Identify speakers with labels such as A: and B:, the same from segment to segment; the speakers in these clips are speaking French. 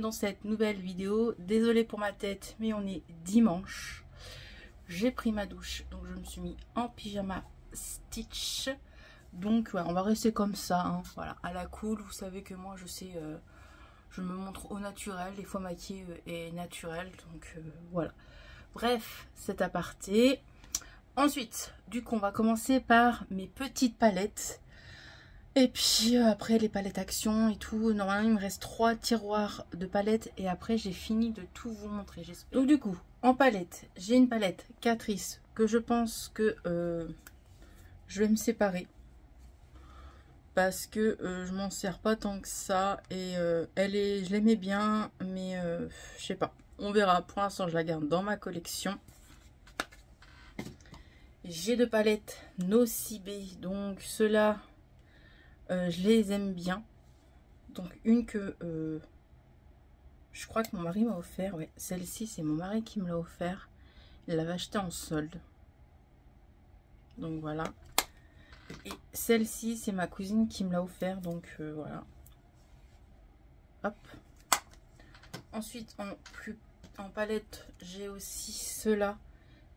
A: dans cette nouvelle vidéo. Désolée pour ma tête, mais on est dimanche. J'ai pris ma douche, donc je me suis mis en pyjama Stitch. Donc ouais, on va rester comme ça, hein, voilà, à la cool. Vous savez que moi je sais, je me montre au naturel, des fois maquillée est naturelle, donc voilà. Bref, cet aparté. Ensuite, du coup, on va commencer par mes petites palettes. Et puis après les palettes action et tout. Normalement, il me reste 3 tiroirs de palettes. Et après, j'ai fini de tout vous montrer, j'espère. Donc du coup, en palette, j'ai une palette Catrice que je pense que je vais me séparer. Parce que je m'en sers pas tant que ça. Et je l'aimais bien. Mais je sais pas. On verra. Pour l'instant, je la garde dans ma collection. J'ai 2 palettes Nocibé. Donc ceux-là, je les aime bien. Donc une que je crois que mon mari m'a offert. Ouais, celle-ci, c'est mon mari qui me l'a offert. Il l'avait acheté en solde. Donc voilà. Et celle-ci, c'est ma cousine qui me l'a offert. Donc voilà. Hop. Ensuite, en palette, j'ai aussi ceux-là.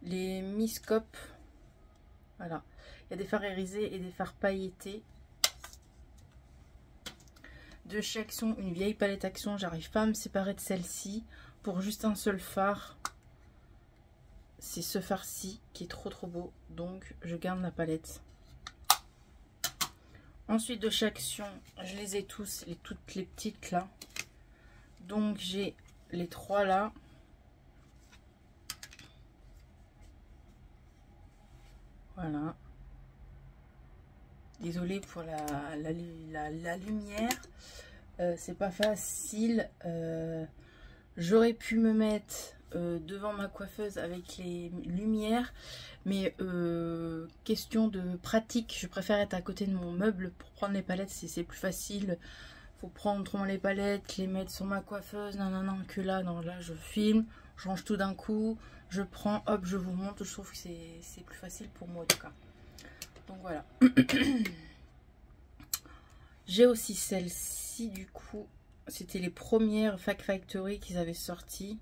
A: Les Miscope. Voilà. Il y a des fards irisés et des fards pailletés. De chez Action, une vieille palette Action. J'arrive pas à me séparer de celle-ci. Pour juste un seul fard. C'est ce fard-ci qui est trop beau. Donc, je garde la palette. Ensuite, de chez Action, je les ai tous. Toutes les petites là. Donc, j'ai les 3 là. Voilà. Désolée pour la lumière. C'est pas facile. J'aurais pu me mettre devant ma coiffeuse avec les lumières. Mais question de pratique, je préfère être à côté de mon meuble pour prendre les palettes. C'est plus facile. Faut prendre les palettes, les mettre sur ma coiffeuse. Non, que là, non, là je filme. Je range tout d'un coup. Je prends, hop, je vous montre. Je trouve que c'est plus facile pour moi en tout cas. Donc voilà. J'ai aussi celle-ci du coup. C'était les premières Fake Factory qu'ils avaient sorties.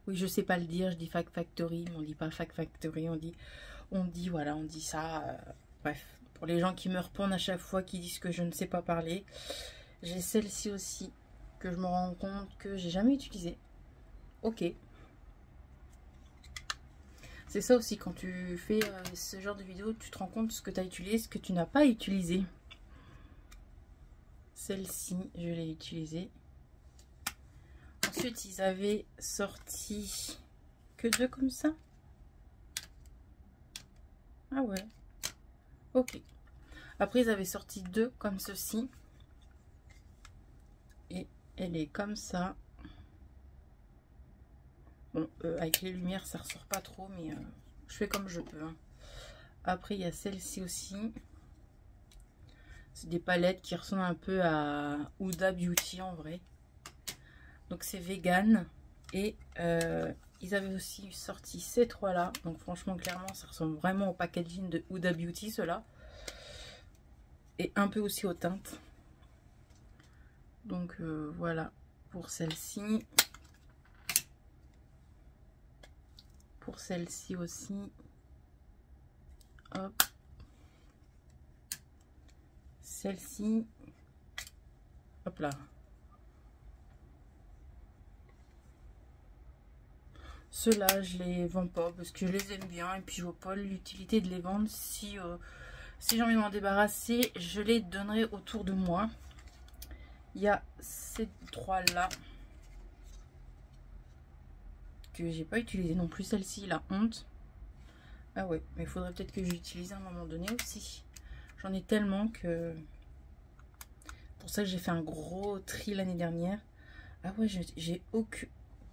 A: Oui, je sais pas le dire, je dis Fake Factory, mais on dit pas Fake Factory, on dit voilà, on dit ça. Bref, pour les gens qui me répondent à chaque fois, qui disent que je ne sais pas parler. J'ai celle-ci aussi, que je me rends compte que j'ai jamais utilisée. Ok. C'est ça aussi, quand tu fais ce genre de vidéo, tu te rends compte de ce que tu as utilisé, ce que tu n'as pas utilisé. Celle-ci, je l'ai utilisée. Ensuite, ils avaient sorti que 2 comme ça. Ah ouais. Ok. Après, ils avaient sorti 2 comme ceci. Et elle est comme ça. Bon, avec les lumières, ça ressort pas trop, mais je fais comme je peux. Hein. Après, il y a celle-ci aussi. C'est des palettes qui ressemblent un peu à Huda Beauty en vrai. Donc, c'est vegan. Et ils avaient aussi sorti ces 3 là. Donc, franchement, clairement, ça ressemble vraiment au packaging de Huda Beauty, ceux-là. Et un peu aussi aux teintes. Donc, voilà pour celle-ci. Pour celle-ci aussi. Hop. Celle-ci. Hop là. Ceux-là, je les vends pas parce que je les aime bien. Et puis, je vois pas l'utilité de les vendre. Si j'ai envie de m'en débarrasser, je les donnerai autour de moi. Il y a ces 3 là. Que j'ai pas utilisé non plus, celle-ci, la honte. Ah ouais, mais il faudrait peut-être que j'utilise à un moment donné aussi. J'en ai tellement que... Pour ça que j'ai fait un gros tri l'année dernière. Ah ouais, j'ai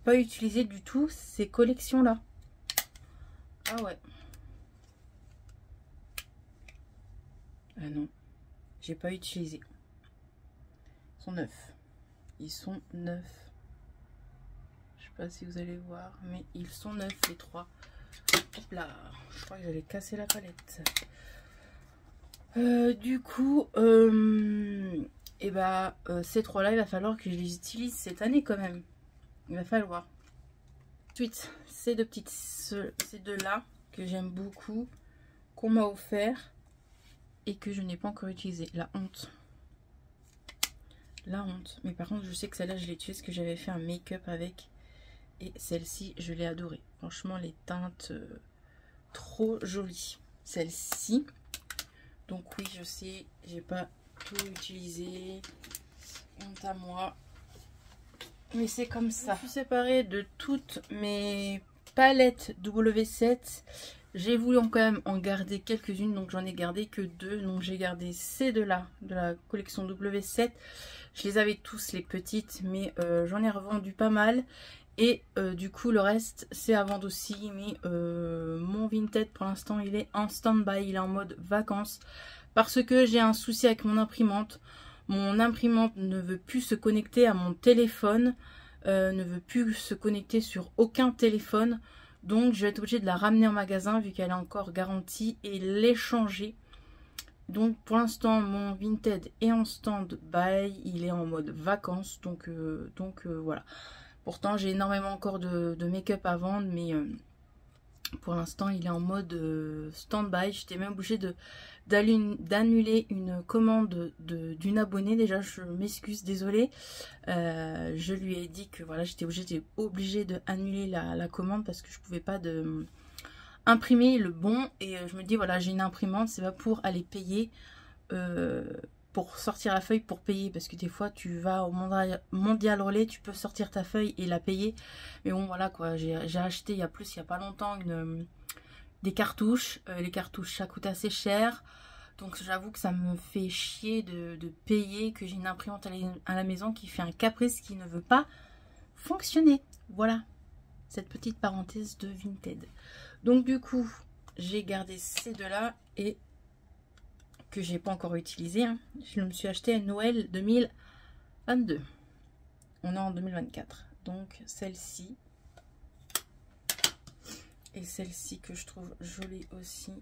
A: pas utilisé du tout ces collections-là. Ah ouais. Ah non, j'ai pas utilisé. Ils sont neufs. Ils sont neufs. Je sais pas si vous allez voir, mais ils sont neufs les 3. Hop là, je crois que j'allais casser la palette. Du coup, et bah, ces 3 là, il va falloir que je les utilise cette année quand même. Il va falloir. Ensuite, ces deux-là que j'aime beaucoup, qu'on m'a offert et que je n'ai pas encore utilisé. La honte. La honte. Mais par contre, je sais que celle-là, je l'ai utilisée parce que j'avais fait un make-up avec. Et celle-ci, je l'ai adorée. Franchement, les teintes trop jolies. Celle-ci. Donc oui, je sais, j'ai pas tout utilisé. Honte à moi. Mais c'est comme ça. Je suis séparée de toutes mes palettes W7. J'ai voulu quand même en garder quelques-unes. Donc j'en ai gardé que 2. Donc j'ai gardé ces deux-là de la collection W7. Je les avais tous les petites. Mais j'en ai revendu pas mal. Et du coup le reste c'est à vendre aussi. Mais mon Vinted pour l'instant il est en stand-by. Il est en mode vacances. Parce que j'ai un souci avec mon imprimante. Mon imprimante ne veut plus se connecter à mon téléphone. Ne veut plus se connecter sur aucun téléphone. Donc je vais être obligée de la ramener en magasin vu qu'elle est encore garantie et l'échanger. Donc pour l'instant mon Vinted est en stand-by. Il est en mode vacances. Donc voilà. Pourtant j'ai énormément encore de make-up à vendre. Mais pour l'instant il est en mode stand-by. J'étais même obligée d'annuler une commande d'une abonnée. Déjà je m'excuse, désolée. Je lui ai dit que voilà, j'étais obligée d'annuler la commande parce que je pouvais pas imprimer le bon. Et je me dis voilà, j'ai une imprimante, c'est pas pour aller payer, pour sortir la feuille pour payer, parce que des fois tu vas au Mondial Relais, tu peux sortir ta feuille et la payer. Mais bon voilà quoi, j'ai acheté il y a pas longtemps des cartouches. Les cartouches ça coûte assez cher. Donc j'avoue que ça me fait chier de payer, que j'ai une imprimante à la maison qui fait un caprice, qui ne veut pas fonctionner. Voilà, cette petite parenthèse de Vinted. Donc du coup, j'ai gardé ces deux-là et que j'ai pas encore utilisé. Hein. Je me suis acheté à Noël 2022. On est en 2024. Donc celle-ci. Et celle-ci que je trouve jolie aussi.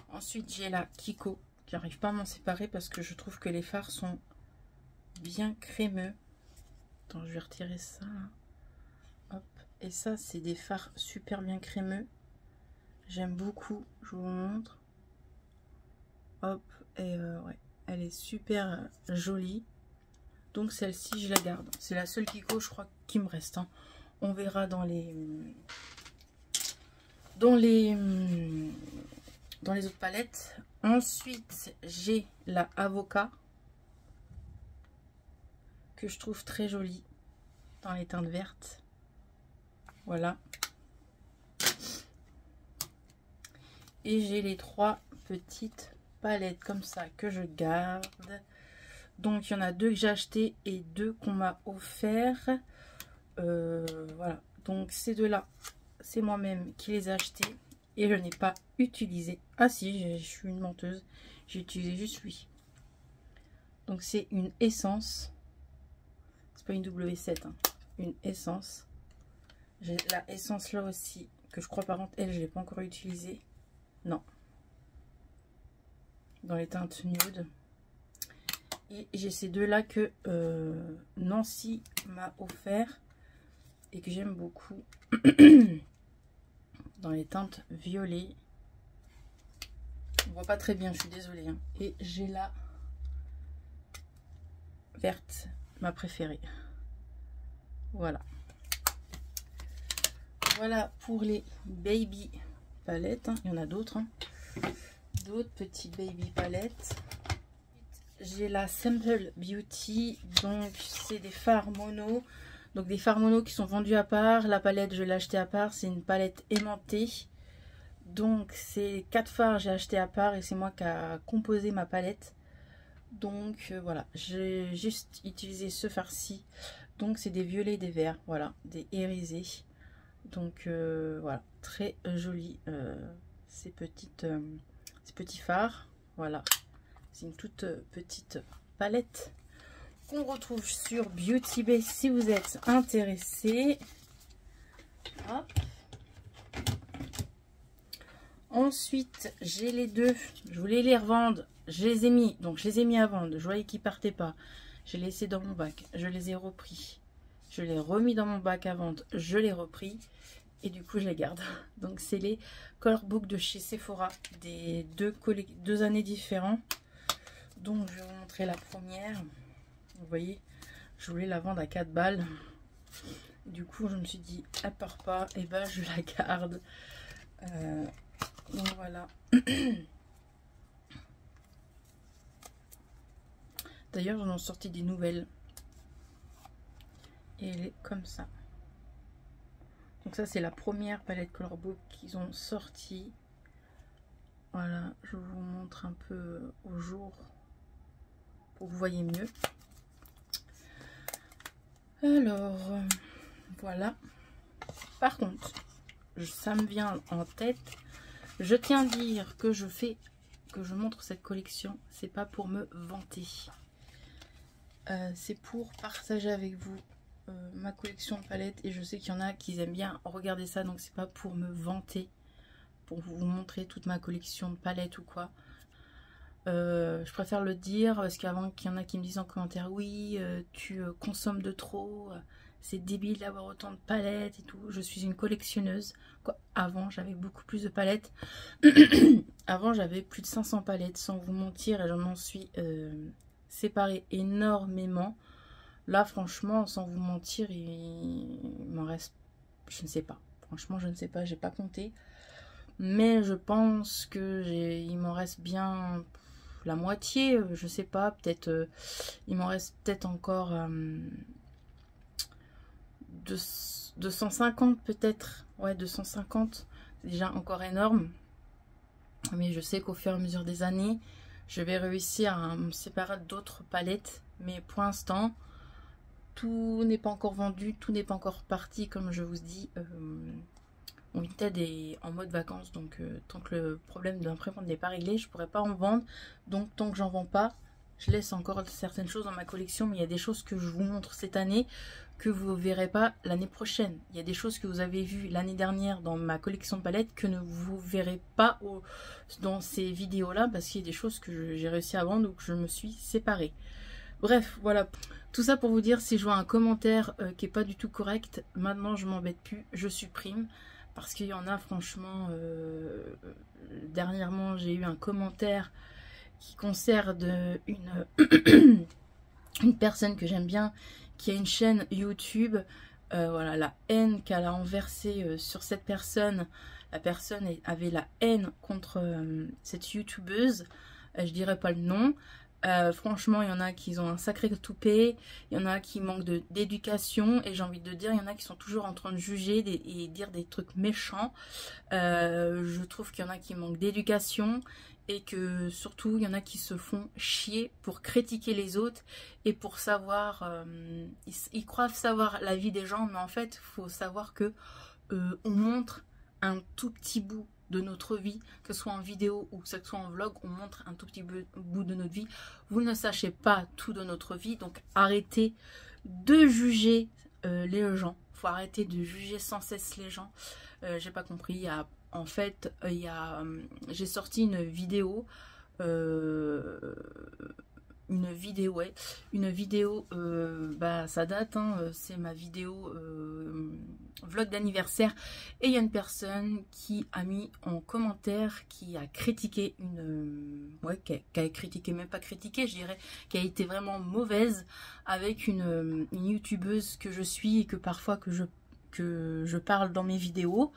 A: Ensuite, j'ai la Kiko. J'arrive pas à m'en séparer parce que je trouve que les fards sont bien crémeux. Attends, je vais retirer ça. Hop. Et ça, c'est des fards super bien crémeux. J'aime beaucoup. Je vous montre. Hop. Et ouais, elle est super jolie. Donc celle-ci, je la garde. C'est la seule Kiko, je crois, qui me reste. Hein. On verra dans les autres palettes. Ensuite, j'ai la Avocat que je trouve très jolie dans les teintes vertes. Voilà. Et j'ai les 3 petites palettes comme ça que je garde. Donc, il y en a 2 que j'ai acheté et 2 qu'on m'a offert. Voilà. Donc, ces deux-là, c'est moi-même qui les ai achetés. Et je n'ai pas utilisé. Ah si, je suis une menteuse. J'ai utilisé juste lui. Donc c'est une essence. C'est pas une W7. Hein. Une essence. J'ai la essence là aussi. Que je crois par contre, elle, je l'ai pas encore utilisée. Non. Dans les teintes nude. Et j'ai ces deux là que Nancy m'a offert. Et que j'aime beaucoup. Dans les teintes violet. On voit pas très bien, je suis désolée. Hein. Et j'ai la verte, ma préférée. Voilà. Voilà pour les baby palettes. Hein. Il y en a d'autres. Hein. D'autres petites baby palettes. J'ai la Simple Beauty. Donc c'est des fards mono. Donc des fards mono qui sont vendus à part. La palette, je l'ai achetée à part. C'est une palette aimantée. Donc ces 4 fards, j'ai acheté à part et c'est moi qui a composé ma palette. Donc voilà, j'ai juste utilisé ce fard-ci. Donc c'est des violets et des verts. Voilà, des irisés. Donc voilà, très joli ces petits fards. Voilà, c'est une toute petite palette qu'on retrouve sur Beauty Bay si vous êtes intéressé. Hop. Ensuite, j'ai les deux. Je voulais les revendre je les ai mis, donc je les ai mis à vendre. Je voyais qu'ils partaient pas. J'ai laissé dans mon bac. Je les ai repris. Je les ai remis dans mon bac à vendre. Je les ai repris. Et du coup, je les garde. Donc, c'est les Color Book de chez Sephora. Des deux années différents. Donc, je vais vous montrer la première. Vous voyez, je voulais la vendre à 4 balles. Du coup, je me suis dit, elle part pas. Et ben, je la garde. Donc, voilà. D'ailleurs, j'en ai sorti des nouvelles. Et elle est comme ça. Donc ça, c'est la première palette Color Book qu'ils ont sorti. Voilà, je vous montre un peu au jour pour que vous voyez mieux. Alors, voilà. Par contre, ça me vient en tête. Je tiens à dire que je montre cette collection. C'est pas pour me vanter. C'est pour partager avec vous ma collection de palettes. Et je sais qu'il y en a qui aiment bien regarder ça. Donc c'est pas pour me vanter. Pour vous montrer toute ma collection de palettes ou quoi. Je préfère le dire parce qu'avant qu'il y en a qui me disent en commentaire oui tu consommes de trop, c'est débile d'avoir autant de palettes et tout. Je suis une collectionneuse. Quoi, avant j'avais beaucoup plus de palettes. Avant j'avais plus de 500 palettes sans vous mentir et j'en suis séparée énormément. Là franchement sans vous mentir il m'en reste, je ne sais pas. Franchement je ne sais pas, j'ai pas compté. Mais je pense que il m'en reste bien la moitié, je sais pas, peut-être il m'en reste peut-être encore 250 peut-être, ouais 250, c'est déjà encore énorme. Mais je sais qu'au fur et à mesure des années, je vais réussir à me séparer d'autres palettes. Mais pour l'instant, tout n'est pas encore vendu, tout n'est pas encore parti comme je vous dis. Mon Vinted est en mode vacances, donc tant que le problème de l'imprimante n'est pas réglé, je ne pourrais pas en vendre. Donc tant que j'en vends pas, je laisse encore certaines choses dans ma collection. Mais il y a des choses que je vous montre cette année que vous ne verrez pas l'année prochaine. Il y a des choses que vous avez vues l'année dernière dans ma collection de palettes que ne vous verrez pas dans ces vidéos-là. Parce qu'il y a des choses que j'ai réussi à vendre ou que je me suis séparée. Bref, voilà. Tout ça pour vous dire, si je vois un commentaire qui n'est pas du tout correct, maintenant je m'embête plus, je supprime. Parce qu'il y en a franchement, dernièrement j'ai eu un commentaire qui concerne une personne que j'aime bien, qui a une chaîne YouTube. Voilà, la haine qu'elle a enversée sur cette personne. La personne avait la haine contre cette youtubeuse. Je dirais pas le nom. Franchement, il y en a qui ont un sacré toupet, il y en a qui manquent d'éducation, et j'ai envie de dire, il y en a qui sont toujours en train de juger et dire des trucs méchants. Je trouve qu'il y en a qui manquent d'éducation, et que surtout, il y en a qui se font chier pour critiquer les autres, et pour savoir, ils croient savoir la vie des gens, mais en fait, il faut savoir que on montre un tout petit bout de notre vie, que ce soit en vidéo ou que ce soit en vlog, on montre un tout petit bout de notre vie. Vous ne sachez pas tout de notre vie, donc arrêtez de juger les gens. Il faut arrêter de juger sans cesse les gens. J'ai pas compris. En fait, j'ai sorti une vidéo. Une vidéo, ça date, hein, c'est ma vidéo vlog d'anniversaire, et il y a une personne qui a mis en commentaire, qui a critiqué qui a critiqué, même pas critiqué, je dirais, qui a été vraiment mauvaise avec une youtubeuse que je suis et que parfois que je parle dans mes vidéos.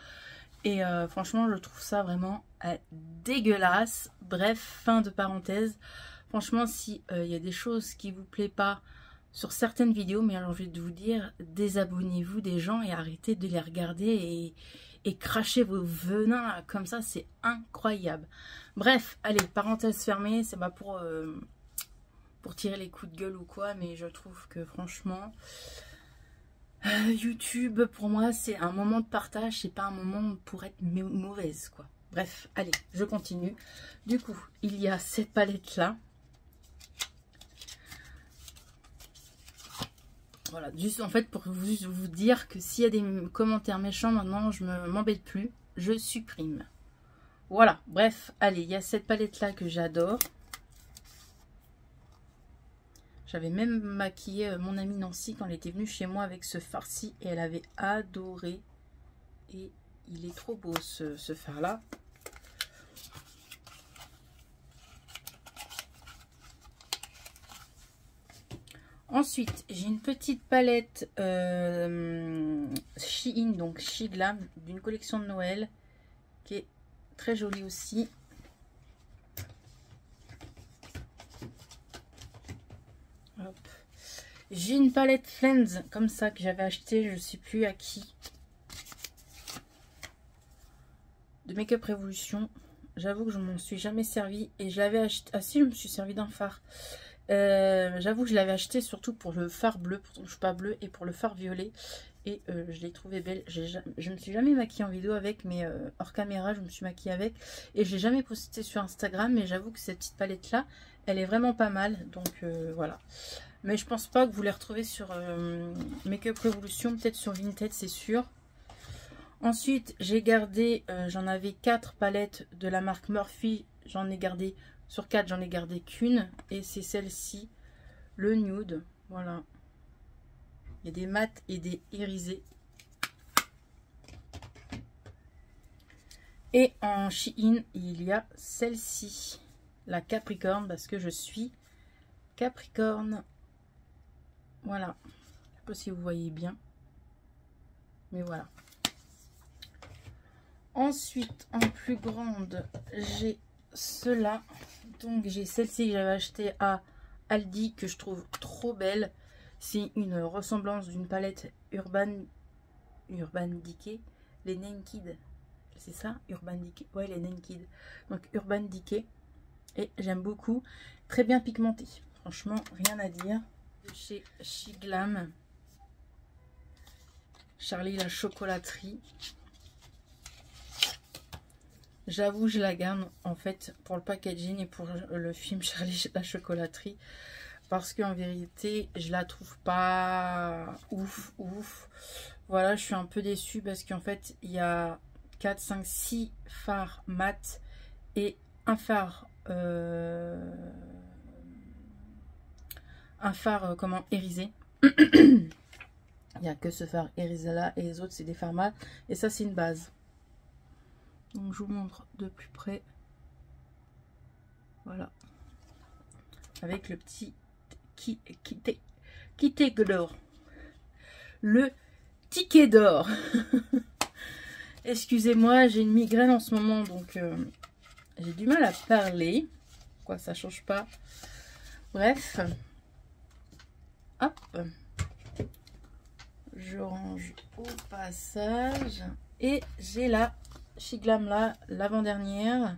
A: Et franchement, je trouve ça vraiment dégueulasse. Bref, fin de parenthèse. Franchement, si y a des choses qui vous plaisent pas sur certaines vidéos, mais j'ai envie de vous dire, désabonnez-vous des gens et arrêtez de les regarder et crachez vos venins comme ça, c'est incroyable. Bref, allez, parenthèse fermée, c'est pas pour tirer les coups de gueule ou quoi, mais je trouve que franchement, YouTube, pour moi, c'est un moment de partage, c'est pas un moment pour être mauvaise, quoi. Bref, allez, je continue. Du coup, il y a cette palette-là. Voilà, juste en fait pour vous dire que s'il y a des commentaires méchants, maintenant je m'embête plus, je supprime. Voilà, bref, allez, il y a cette palette là que j'adore. J'avais même maquillé mon amie Nancy quand elle était venue chez moi avec ce fard-ci et elle avait adoré. Et il est trop beau ce fard-là. Ensuite, j'ai une petite palette Shein, donc Shiglam, d'une collection de Noël, qui est très jolie aussi. J'ai une palette Friends comme ça que j'avais acheté, je sais plus à qui, de Make Up Revolution. J'avoue que je m'en suis jamais servi et je l'avais acheté. Ah si, je me suis servi d'un fard. J'avoue que je l'avais acheté surtout pour le fard bleu, pourtant je suis pas bleue, et pour le fard violet. Et je l'ai trouvé belle. Je me suis jamais maquillée en vidéo avec, mais hors caméra je me suis maquillée avec. Et je l'ai jamais posté sur Instagram, mais j'avoue que cette petite palette là, elle est vraiment pas mal. Donc voilà. Mais je pense pas que vous les retrouvez sur Make Up Revolution, peut-être sur Vinted, c'est sûr. Ensuite, j'ai gardé, j'en avais 4 palettes de la marque Morphe. J'en ai gardé, sur 4, j'en ai gardé qu'une. Et c'est celle-ci, le nude. Voilà. Il y a des mats et des irisés. Et en Shein, il y a celle-ci, la Capricorne, parce que je suis Capricorne. Voilà. Je ne sais pas si vous voyez bien. Mais voilà. Ensuite, en plus grande, j'ai cela. Donc, j'ai celle-ci que j'avais achetée à Aldi, que je trouve trop belle. C'est une ressemblance d'une palette Urban Decay. Les Naked. C'est ça, Urban Decay. Ouais, les Naked. Donc, Urban Decay. Et j'aime beaucoup. Très bien pigmenté. Franchement, rien à dire. De chez Shiglam. Charlie la chocolaterie. J'avoue, je la garde en fait pour le packaging et pour le film Charlie la chocolaterie. Parce qu'en vérité, je la trouve pas ouf. Voilà, je suis un peu déçue parce qu'en fait, il y a 4, 5, 6 fards mat et un phare comment, irisé. Il n'y a que ce phare irisé là et les autres c'est des fards mat. Et ça c'est une base. Donc je vous montre de plus près. Voilà. Avec le petit ticket d'or. Le ticket d'or. Excusez-moi, j'ai une migraine en ce moment, donc j'ai du mal à parler. Quoi, ça change pas. Bref. Hop. Je range au passage. Et j'ai la Shiglam là, l'avant-dernière.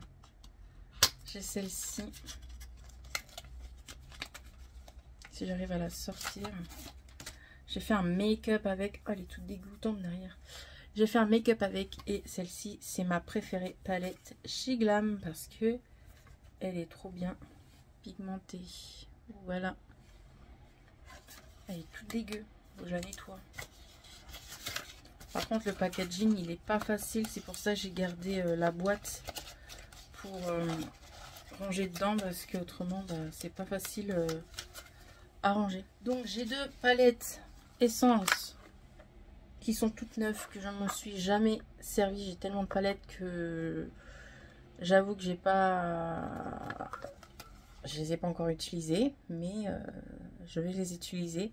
A: J'ai celle-ci. Si j'arrive à la sortir. J'ai fait un make-up avec. Oh, elle est toute dégoûtante derrière. J'ai fait un make-up avec. Et celle-ci, c'est ma préférée palette Shiglam. Parce que elle est trop bien pigmentée. Voilà. Elle est toute dégueu. Faut que je la nettoie. Par contre, le packaging, il est pas facile. C'est pour ça que j'ai gardé la boîte pour ranger dedans. Parce que autrement, bah, c'est pas facile à ranger. Donc, j'ai 2 palettes essence qui sont toutes neuves. Que je ne m'en suis jamais servi. J'ai tellement de palettes que j'avoue que j'ai pas... Je les ai pas encore utilisées. Mais je vais les utiliser.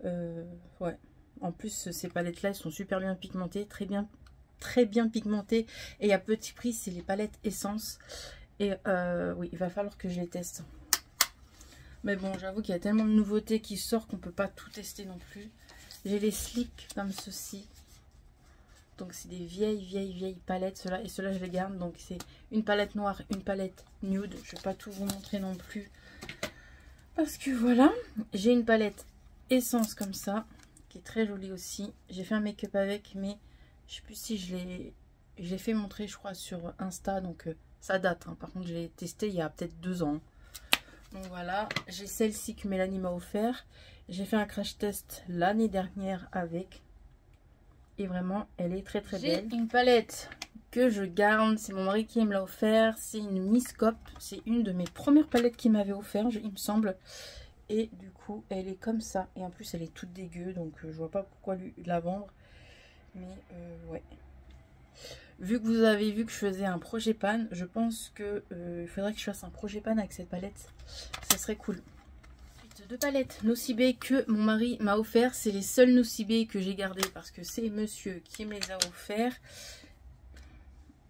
A: Ouais. En plus, ces palettes-là, elles sont super bien pigmentées, très bien pigmentées. Et à petit prix, c'est les palettes essence. Et oui, il va falloir que je les teste. Mais bon, j'avoue qu'il y a tellement de nouveautés qui sortent qu'on peut pas tout tester non plus. J'ai les slicks comme ceci. Donc, c'est des vieilles palettes, ceux-là. Et ceux-là, je les garde. Donc, c'est une palette noire, une palette nude. Je vais pas tout vous montrer non plus. Parce que voilà, j'ai une palette essence comme ça. Qui est très jolie aussi. J'ai fait un make-up avec, mais je sais plus si je l'ai fait montrer, je crois, sur Insta. Donc ça date, hein. Par contre, je l'ai testé il y a peut-être 2 ans. Donc voilà, j'ai celle-ci que Mélanie m'a offert. J'ai fait un crash test l'année dernière avec. Et vraiment, elle est très belle. J'ai une palette que je garde. C'est mon mari qui me l'a offert. C'est une Miss Cop. C'est une de mes premières palettes qu'il m'avait offert, il me semble. et du coup elle est comme ça et en plus elle est toute dégueu, donc je vois pas pourquoi la vendre, mais ouais. Vu que vous avez vu que je faisais un projet pan, je pense que il faudrait que je fasse un projet pan avec cette palette, ça serait cool. Deux palettes Nocibé que mon mari m'a offert, c'est les seuls Nocibé que j'ai gardés parce que c'est monsieur qui me les a offerts.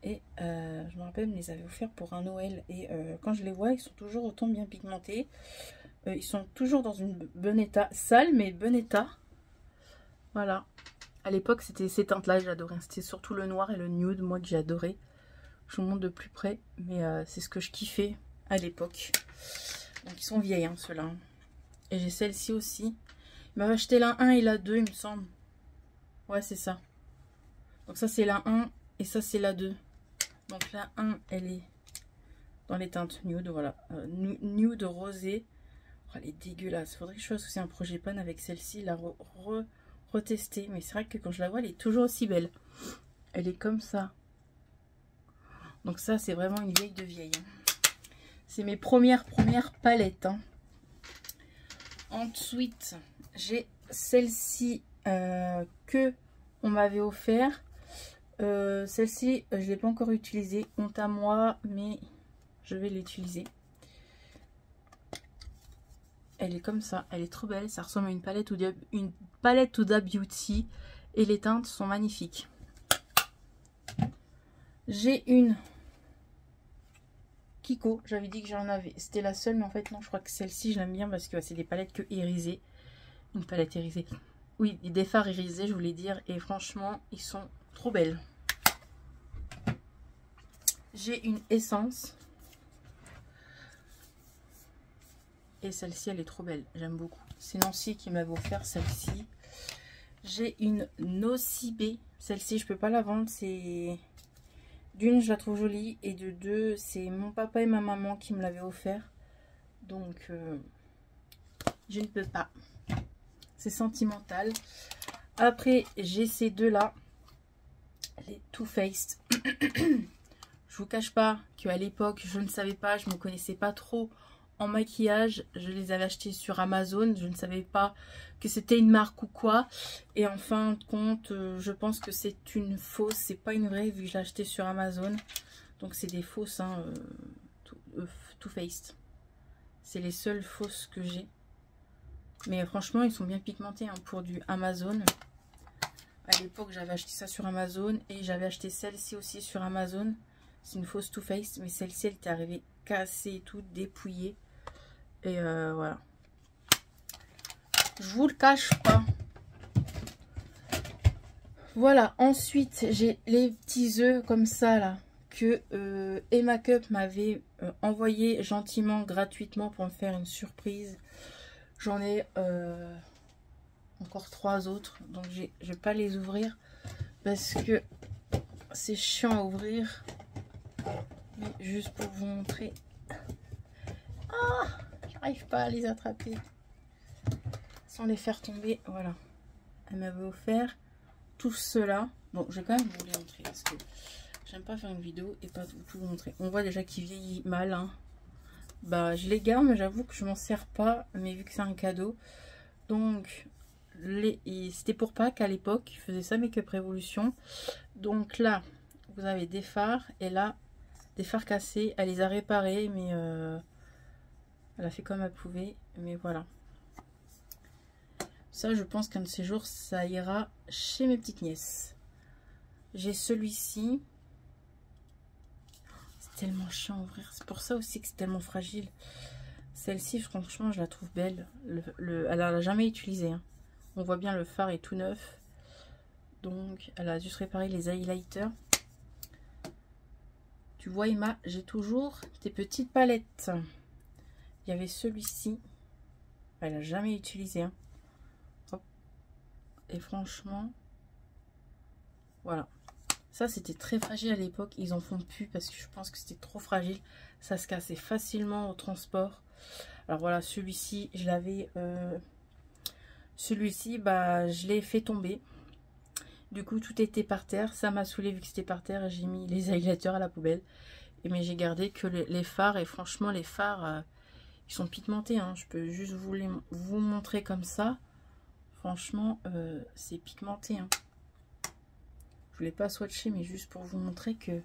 A: Et je me rappelle, il me les avait offerts pour un Noël. Et quand je les vois, ils sont toujours autant bien pigmentés. Ils sont toujours dans une bon état. Sale, mais bon état. Voilà. À l'époque, c'était ces teintes-là, j'adorais. C'était surtout le noir et le nude, moi, que j'ai adoré. Je vous montre de plus près. Mais c'est ce que je kiffais à l'époque. Donc, ils sont vieilles, hein, ceux-là. Et j'ai celle-ci aussi. Il m'avait acheté la 1 et la 2, il me semble. Ouais, c'est ça. Donc, ça, c'est la 1 et ça, c'est la 2. Donc la 1, elle est dans les teintes nude, voilà. Nude rosé. Oh, elle est dégueulasse. Faudrait que je fasse aussi un projet pan avec celle-ci, la retester. Mais c'est vrai que quand je la vois, elle est toujours aussi belle. Elle est comme ça. Donc ça, c'est vraiment une vieille de vieille. C'est mes premières palettes. Hein. Ensuite, j'ai celle-ci que on m'avait offert. Celle-ci, je ne l'ai pas encore utilisée. Honte à moi, mais je vais l'utiliser. Elle est comme ça. Elle est trop belle. Ça ressemble à une palette Huda Beauty. Et les teintes sont magnifiques. J'ai une Kiko. J'avais dit que j'en avais. C'était la seule, mais en fait, non. Je crois que celle-ci, je l'aime bien parce que c'est des palettes que irisées. Une palette irisée. Oui, des fards irisés, je voulais dire. Et franchement, ils sont trop belles. J'ai une essence. Et celle-ci, elle est trop belle. J'aime beaucoup. C'est Nancy qui m'avait offert celle-ci. J'ai une Nocibé. Celle-ci, je peux pas la vendre. C'est d'une, je la trouve jolie. Et de deux, c'est mon papa et ma maman qui me l'avaient offert. Donc, je ne peux pas. C'est sentimental. Après, j'ai ces deux-là. Les Too Faced. Je vous cache pas qu'à l'époque, je ne savais pas, je ne me connaissais pas trop en maquillage. Je les avais achetés sur Amazon. Je ne savais pas que c'était une marque ou quoi. Et en fin de compte, je pense que c'est une fausse. C'est pas une vraie vu que je l'ai acheté sur Amazon. Donc c'est des fausses, hein, Too Faced. C'est les seules fausses que j'ai. Mais franchement, ils sont bien pigmentés hein, pour du Amazon. À l'époque, j'avais acheté ça sur Amazon. Et j'avais acheté celle-ci aussi sur Amazon. C'est une fausse Too Faced, mais celle-ci, elle était arrivée cassée et tout, dépouillée. Et voilà. Je vous le cache pas. Voilà, ensuite, j'ai les petits œufs comme ça, là, que Emma Cup m'avait envoyé gentiment, gratuitement, pour me faire une surprise. J'en ai encore 3 autres, donc je vais pas les ouvrir, parce que c'est chiant à ouvrir. Mais juste pour vous montrer. Ah, j'arrive pas à les attraper sans les faire tomber. Voilà, elle m'avait offert tout cela. Bon, je vais quand même vous les montrer parce que j'aime pas faire une vidéo et pas tout vous montrer. On voit déjà qu'il vieillit mal. Hein. Bah, je les garde, mais j'avoue que je m'en sers pas. Mais vu que c'est un cadeau, donc c'était pour Pâques à l'époque. Je faisais ça Make-up Révolution. Donc là, vous avez des fards et là. Des fards cassés, elle les a réparés, mais elle a fait comme elle pouvait, mais voilà. Ça, je pense qu'un de ces jours, ça ira chez mes petites nièces. J'ai celui-ci. C'est tellement chiant à ouvrir, c'est pour ça aussi que c'est tellement fragile. Celle-ci, franchement, je la trouve belle. Elle l'a jamais utilisée. Hein. On voit bien le fard est tout neuf. Donc, elle a juste réparé les highlighters. Tu vois Emma, j'ai toujours tes petites palettes. Il y avait celui-ci. Elle n'a jamais utilisé. Hein. Hop. Et franchement, voilà. Ça, c'était très fragile à l'époque. Ils en font plus parce que je pense que c'était trop fragile. Ça se cassait facilement au transport. Alors voilà, celui-ci, je l'avais... celui-ci, bah, je l'ai fait tomber. Du coup, tout était par terre. Ça m'a saoulé vu que c'était par terre. J'ai mis les highlighters à la poubelle. Mais j'ai gardé que les fards. Et franchement, les fards, Ils sont pigmentés, hein. Je peux juste vous montrer comme ça. Franchement, c'est pigmenté, hein. Je voulais pas swatcher, mais juste pour vous montrer que,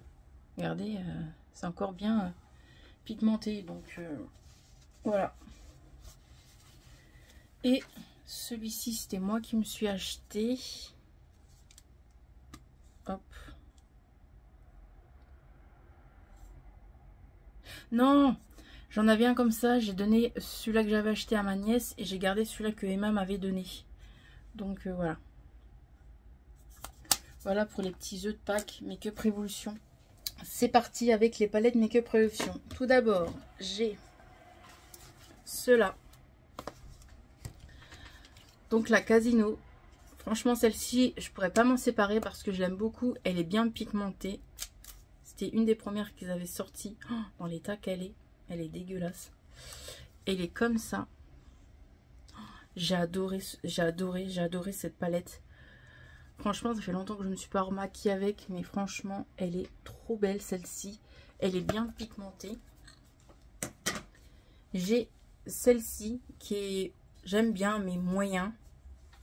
A: regardez, c'est encore bien pigmenté. Donc, voilà. Et celui-ci, c'était moi qui me suis acheté. Hop. Non, j'en avais un comme ça. J'ai donné celui-là que j'avais acheté à ma nièce et j'ai gardé celui-là que Emma m'avait donné. Donc voilà. Voilà pour les petits œufs de Pâques Make-up Révolution. C'est parti avec les palettes Make-up Révolution. Tout d'abord, j'ai ceux-là. Donc la Casino. Franchement, celle-ci, je pourrais pas m'en séparer parce que je l'aime beaucoup. Elle est bien pigmentée. C'était une des premières qu'ils avaient sorties. Oh, dans l'état qu'elle est. Elle est dégueulasse. Elle est comme ça. J'ai adoré cette palette. Franchement, ça fait longtemps que je ne me suis pas remaquillée avec. Mais franchement, elle est trop belle celle-ci. Elle est bien pigmentée. J'ai celle-ci qui est... J'aime bien, mais moyen.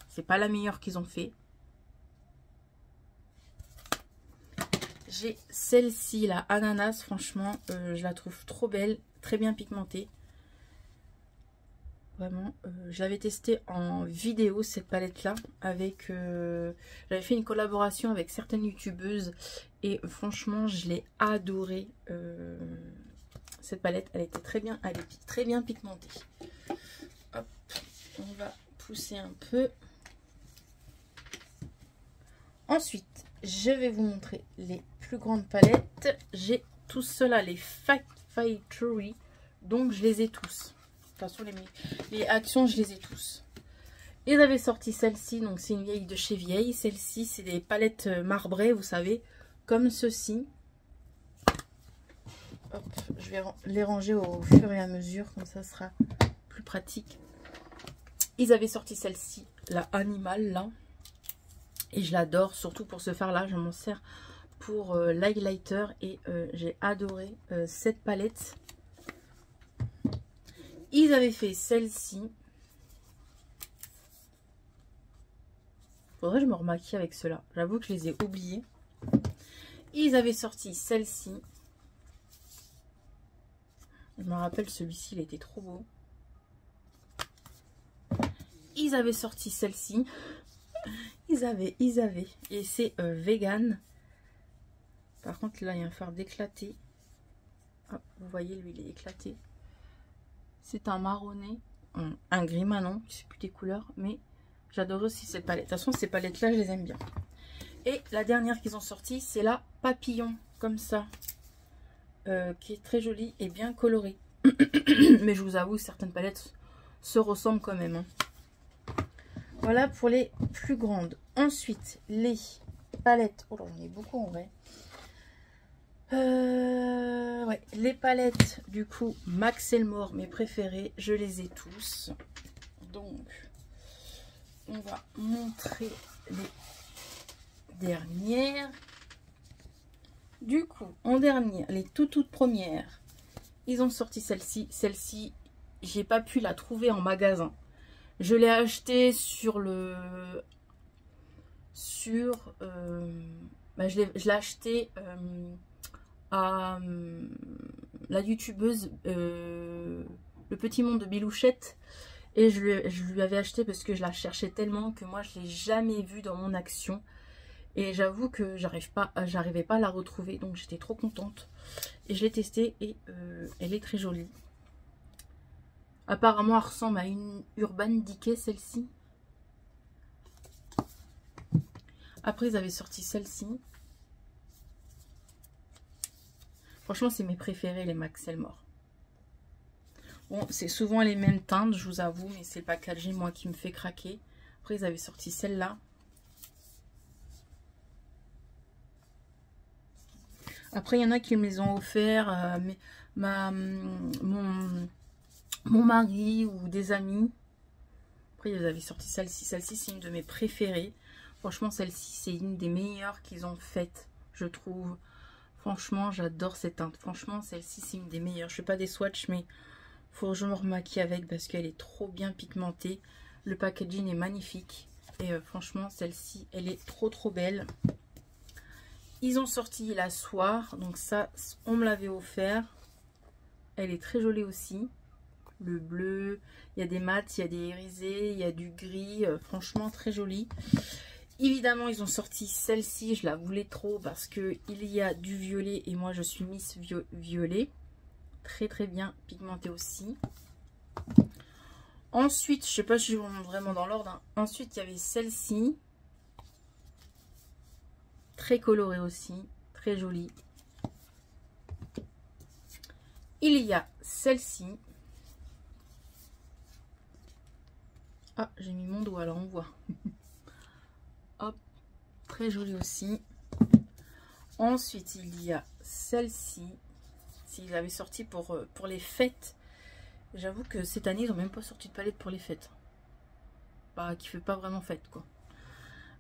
A: C'est pas la meilleure qu'ils ont fait. J'ai celle-ci, la ananas. Franchement, je la trouve trop belle. Très bien pigmentée. Vraiment, j'avais testé en vidéo cette palette là avec j'avais fait une collaboration avec certaines youtubeuses et franchement je l'ai adorée, cette palette. Elle était très bien, elle est très bien pigmentée. Hop, on va pousser un peu. Ensuite je vais vous montrer les plus grandes palettes. J'ai tous ceux-là, les Factory, donc je les ai tous. De toute façon, les actions, je les ai tous. Ils avaient sorti celle-ci, donc c'est une vieille de chez vieille. Celle-ci, c'est des palettes marbrées, vous savez, comme ceci. Hop, je vais les ranger au fur et à mesure, comme ça sera plus pratique. Ils avaient sorti celle-ci, la Animal, là. Et je l'adore, surtout pour ce fard-là. Je m'en sers pour l'highlighter et j'ai adoré cette palette. Ils avaient fait celle-ci. Faudrait que je me remaquille avec ceux-là. J'avoue que je les ai oubliés. Ils avaient sorti celle-ci. Je me rappelle, celui-ci, il était trop beau. Ils avaient sorti celle-ci. Ils avaient. Et c'est vegan. Par contre, là, il y a un fard d'éclaté. Ah, vous voyez, lui, il est éclaté. C'est un marronné, un gris marron, je ne sais plus des couleurs, mais j'adore aussi cette palette. De toute façon, ces palettes-là, je les aime bien. Et la dernière qu'ils ont sortie, c'est la Papillon, comme ça, qui est très jolie et bien colorée. Mais je vous avoue, certaines palettes se ressemblent quand même. Hein. Voilà pour les plus grandes. Ensuite, les palettes. Oh là, j'en ai beaucoup en vrai. Ouais, les palettes du coup Max Elmore, mes préférés, je les ai tous. Donc on va montrer les dernières. Du coup, en dernière, les toutes premières, ils ont sorti celle-ci. Celle-ci, j'ai pas pu la trouver en magasin. Je l'ai achetée sur le je l'ai acheté à la youtubeuse Le Petit Monde de Bilouchette, et je lui avais acheté parce que je la cherchais tellement que moi je l'ai jamais vue dans mon action et j'avoue que j'arrivais pas à la retrouver, donc j'étais trop contente et je l'ai testée et elle est très jolie. Apparemment elle ressemble à une Urban Decay celle-ci. Après ils avaient sorti celle-ci. Franchement, c'est mes préférés, les Max Elmore. Bon, c'est souvent les mêmes teintes, je vous avoue, mais c'est le packaging, moi, qui me fait craquer. Après, ils avaient sorti celle-là. Après, il y en a qui me les ont offerts, mon mari ou des amis. Après, ils avaient sorti celle-ci. Celle-ci, c'est une de mes préférées. Franchement, celle-ci, c'est une des meilleures qu'ils ont faites, je trouve. Franchement, j'adore cette teinte. Franchement, celle-ci, c'est une des meilleures. Je fais pas des swatchs, mais Faut que je me remaquille avec parce qu'elle est trop bien pigmentée. Le packaging est magnifique. Et franchement, celle-ci, elle est trop belle. Ils ont sorti la soie. Donc ça, on me l'avait offert. Elle est très jolie aussi. Le bleu, il y a des mats, il y a des irisés, il y a du gris. Franchement, très joli. Évidemment, ils ont sorti celle-ci. Je la voulais trop parce qu'il y a du violet. Et moi, je suis Miss Violet. Très bien pigmentée aussi. Ensuite, je sais pas si je vous montre vraiment dans l'ordre. Hein. Ensuite, il y avait celle-ci. Très colorée aussi. Très jolie. Il y a celle-ci. Ah, j'ai mis mon doigt là, on voit. Hop, très jolie aussi. Ensuite, il y a celle-ci. S'ils avaient sorti pour les fêtes. J'avoue que cette année, ils n'ont même pas sorti de palette pour les fêtes. Bah, qui fait pas vraiment fête, quoi.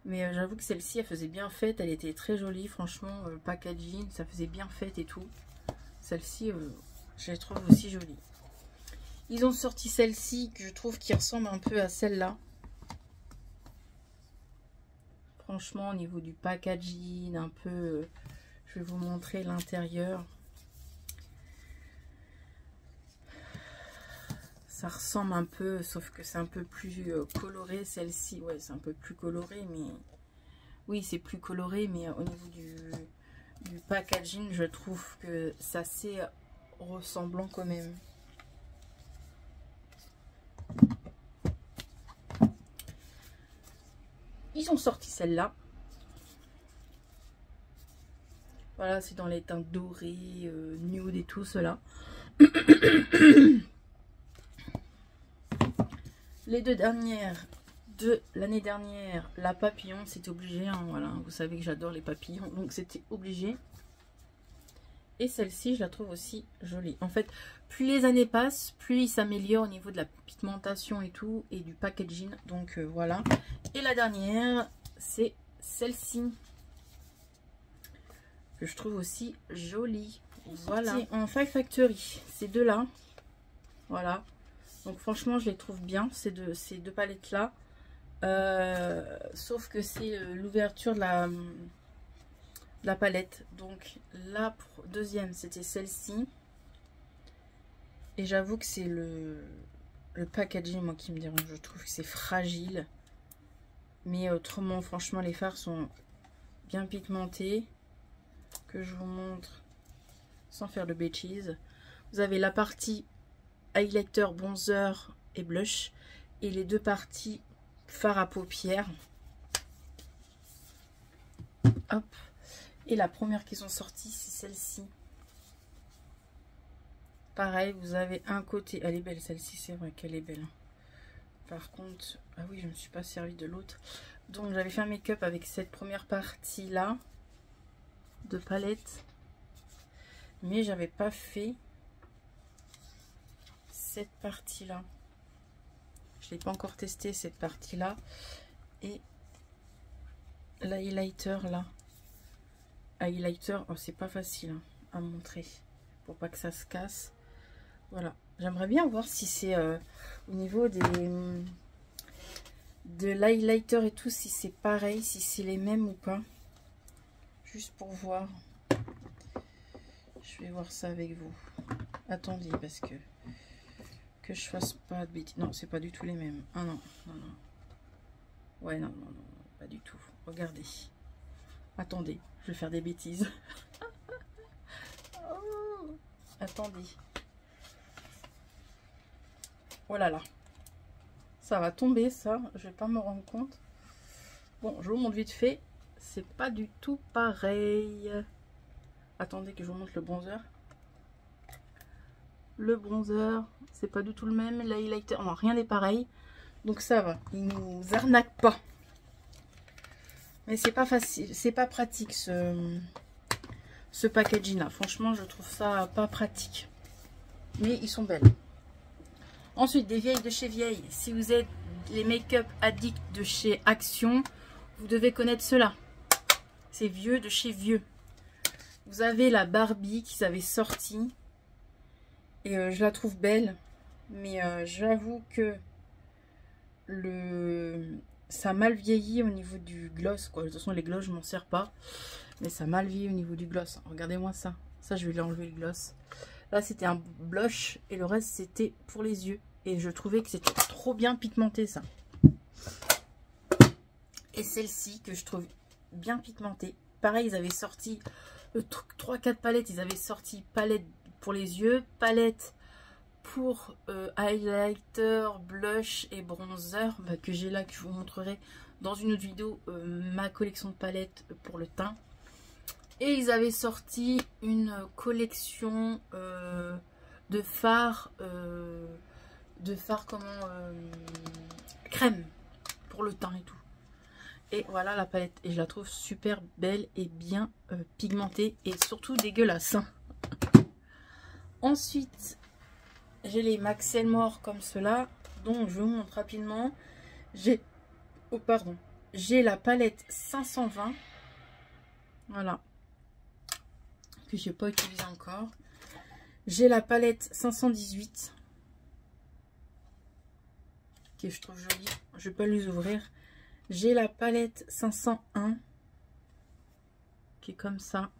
A: Mais j'avoue que celle-ci, elle faisait bien fête. Elle était très jolie, franchement. Packaging, ça faisait bien fête et tout. Celle-ci, je la trouve aussi jolie. Ils ont sorti celle-ci, que je trouve qui ressemble un peu à celle-là. Franchement, au niveau du packaging, un peu... je vais vous montrer l'intérieur. Ça ressemble un peu, sauf que c'est un peu plus coloré. Celle-ci, ouais, c'est un peu plus coloré, mais... oui, c'est plus coloré, mais au niveau du packaging, je trouve que c'est assez ressemblant quand même. Ils ont sorti celle-là. Voilà, c'est dans les teintes dorées, nude et tout cela. Les deux dernières de l'année dernière, la papillon, c'était obligé. Hein, voilà, vous savez que j'adore les papillons, donc c'était obligé. Et celle-ci, je la trouve aussi jolie. En fait, plus les années passent, plus il s'améliore au niveau de la pigmentation et tout, et du packaging. Donc voilà. Et la dernière, c'est celle-ci, que je trouve aussi jolie. Voilà. En Five Factory, ces deux-là. Voilà. Donc franchement, je les trouve bien, ces deux palettes-là. Sauf que c'est l'ouverture de la palette. Donc la deuxième, c'était celle-ci. Et j'avoue que c'est le packaging, moi, qui me dérange. Je trouve que c'est fragile. Mais autrement, franchement, les fards sont bien pigmentés. Que je vous montre sans faire de bêtises. Vous avez la partie highlighter, bronzer et blush. Et les deux parties fard à paupières. Hop. Et la première qu'ils ont sortie, c'est celle-ci. Pareil, vous avez un côté... elle est belle celle-ci, c'est vrai qu'elle est belle. Par contre... ah oui, je ne me suis pas servi de l'autre. Donc j'avais fait un make-up avec cette première partie-là de palette. Mais j'avais pas fait cette partie-là. Je l'ai pas encore testé cette partie-là. Et l'highlighter là. Highlighter, oh, c'est pas facile hein, à montrer. Pour pas que ça se casse. Voilà. J'aimerais bien voir si c'est au niveau de l'highlighter et tout, si c'est pareil, si c'est les mêmes ou pas. Juste pour voir. Je vais voir ça avec vous. Attendez, parce que je fasse pas de bêtises. Non, c'est pas du tout les mêmes. Ah non, non, non. Ouais, non, non, non, pas du tout. Regardez. Attendez, je vais faire des bêtises. Oh, attendez. Oh là là. Ça va tomber, ça. Je vais pas me rendre compte. Bon, je vous montre vite fait. C'est pas du tout pareil. Attendez que je vous montre le bronzer. Le bronzer, c'est pas du tout le même. L'highlighter, non, rien n'est pareil. Donc ça va. Ils nous arnaquent pas. Mais c'est pas facile. C'est pas pratique ce packaging là. Franchement, je trouve ça pas pratique. Mais ils sont belles. Ensuite, des vieilles de chez vieilles. Si vous êtes les make-up addicts de chez Action, vous devez connaître cela. C'est vieux de chez vieux. Vous avez la Barbie qu'ils avaient sortie. Et je la trouve belle. Mais j'avoue que ça a mal vieilli au niveau du gloss, quoi. De toute façon, les gloss, je m'en sers pas. Mais ça a mal vieilli au niveau du gloss. Regardez-moi ça. Ça, je vais lui enlever le gloss. Là, c'était un blush et le reste, c'était pour les yeux. Et je trouvais que c'était trop bien pigmenté, ça. Et celle-ci, que je trouve bien pigmentée. Pareil, ils avaient sorti 3-4 palettes. Ils avaient sorti palette pour les yeux, palette pour highlighter, blush et bronzer, que j'ai là, que je vous montrerai dans une autre vidéo, ma collection de palettes pour le teint. Et ils avaient sorti une collection de fards, crème pour le teint et tout. Et voilà la palette, et je la trouve super belle et bien pigmentée et surtout dégueulasse. Ensuite, j'ai les Max Elmore comme cela, donc je vous montre rapidement. J'ai la palette 520, voilà, que j'ai pas utilisé encore. J'ai la palette 518, que je trouve jolie, je peux les ouvrir. J'ai la palette 501, qui est comme ça.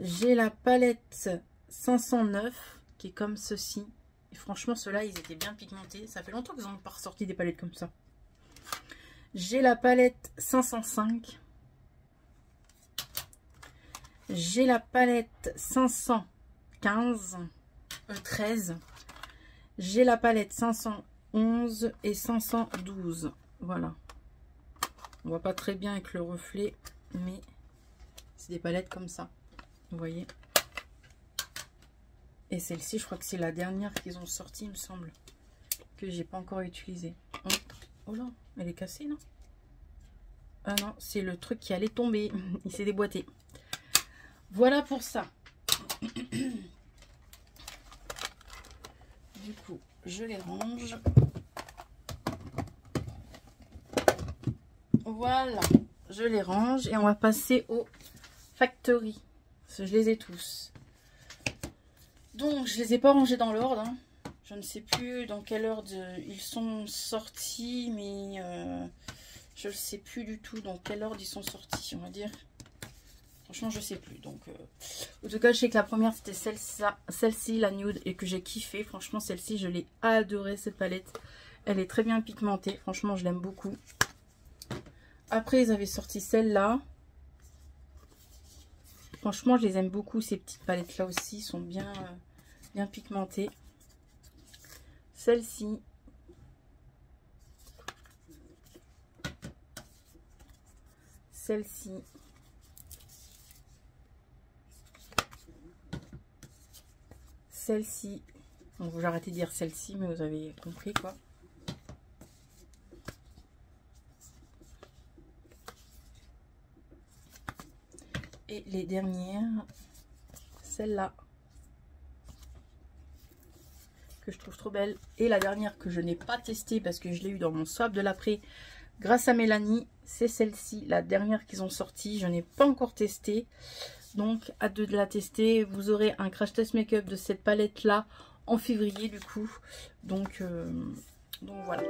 A: J'ai la palette 509, qui est comme ceci. Et franchement, ceux-là, ils étaient bien pigmentés. Ça fait longtemps qu'ils n'ont pas ressorti des palettes comme ça. J'ai la palette 505. J'ai la palette 13. J'ai la palette 511 et 512. Voilà. On voit pas très bien avec le reflet, mais c'est des palettes comme ça. Vous voyez. Et celle-ci, je crois que c'est la dernière qu'ils ont sortie, il me semble. Que j'ai pas encore utilisée. Oh là, elle est cassée, non? Ah non, c'est le truc qui allait tomber. Il s'est déboîté. Voilà pour ça. Du coup, je les range. Voilà, je les range et on va passer au Factory. Parce que je les ai tous. Donc, je les ai pas rangés dans l'ordre. Hein. Je ne sais plus dans quel ordre ils sont sortis, mais je ne sais plus du tout dans quel ordre ils sont sortis, on va dire. Franchement, je sais plus. Donc, en tout cas, je sais que la première, c'était celle-ci, la nude, et que j'ai kiffé. Franchement, celle-ci, je l'ai adorée, cette palette. Elle est très bien pigmentée. Franchement, je l'aime beaucoup. Après, ils avaient sorti celle-là. Franchement, je les aime beaucoup, ces petites palettes-là aussi. Ils sont bien, bien pigmentées. Celle-ci. Celle-ci. Celle-ci. Bon, j'ai arrêté de dire celle-ci, mais vous avez compris, quoi. Et les dernières, celle-là, que je trouve trop belle. Et la dernière que je n'ai pas testée parce que je l'ai eu dans mon swap de l'après grâce à Mélanie, c'est celle-ci, la dernière qu'ils ont sortie. Je n'ai pas encore testé, donc hâte de la tester. Vous aurez un crash test make-up de cette palette-là en février du coup. Donc voilà.